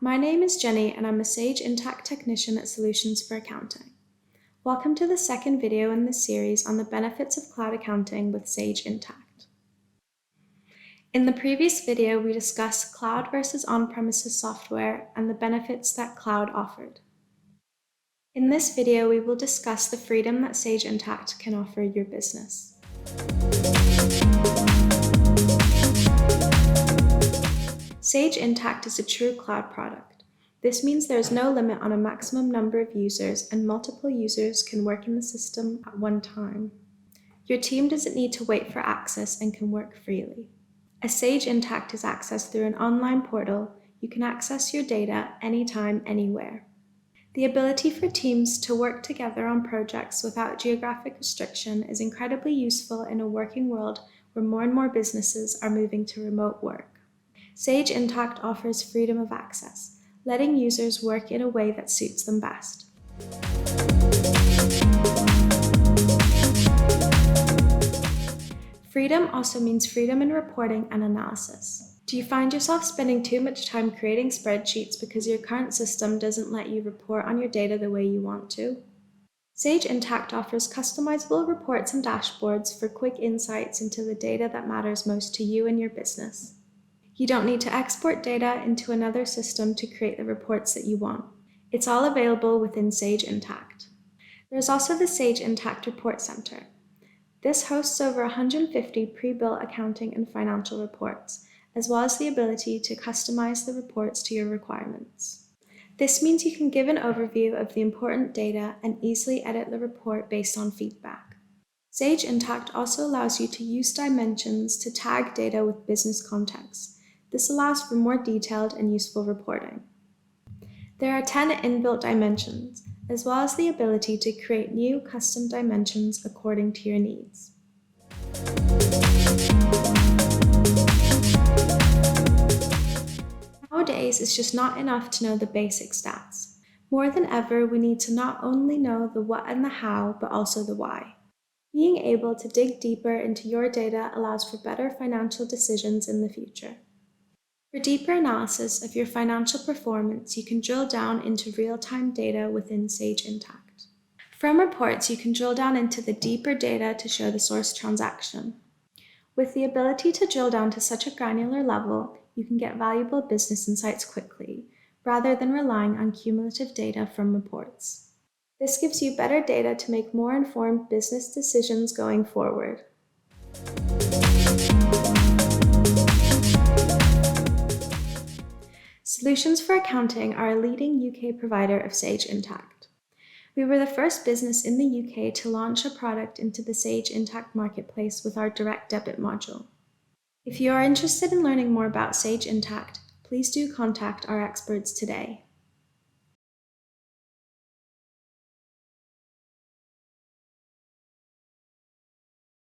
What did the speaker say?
My name is Jenny and I'm a Sage Intacct technician at Solutions for Accounting. Welcome to the second video in this series on the benefits of cloud accounting with Sage Intacct. In the previous video, we discussed cloud versus on-premises software and the benefits that cloud offered. In this video, we will discuss the freedom that Sage Intacct can offer your business. Sage Intacct is a true cloud product. This means there is no limit on a maximum number of users and multiple users can work in the system at one time. Your team doesn't need to wait for access and can work freely. As Sage Intacct is accessed through an online portal, you can access your data anytime, anywhere. The ability for teams to work together on projects without geographic restriction is incredibly useful in a working world where more and more businesses are moving to remote work. Sage Intacct offers freedom of access, letting users work in a way that suits them best. Freedom also means freedom in reporting and analysis. Do you find yourself spending too much time creating spreadsheets because your current system doesn't let you report on your data the way you want to? Sage Intacct offers customizable reports and dashboards for quick insights into the data that matters most to you and your business. You don't need to export data into another system to create the reports that you want. It's all available within Sage Intacct. There's also the Sage Intacct Report Center. This hosts over 150 pre-built accounting and financial reports, as well as the ability to customize the reports to your requirements. This means you can give an overview of the important data and easily edit the report based on feedback. Sage Intacct also allows you to use dimensions to tag data with business context. This allows for more detailed and useful reporting. There are 10 inbuilt dimensions, as well as the ability to create new custom dimensions according to your needs. Nowadays, it's just not enough to know the basic stats. More than ever, we need to not only know the what and the how, but also the why. Being able to dig deeper into your data allows for better financial decisions in the future. For deeper analysis of your financial performance, you can drill down into real-time data within Sage Intacct. From reports, you can drill down into the deeper data to show the source transaction. With the ability to drill down to such a granular level, you can get valuable business insights quickly, rather than relying on cumulative data from reports. This gives you better data to make more informed business decisions going forward. Solutions for Accounting are a leading UK provider of Sage Intacct. We were the first business in the UK to launch a product into the Sage Intacct marketplace with our direct debit module. If you are interested in learning more about Sage Intacct, please do contact our experts today.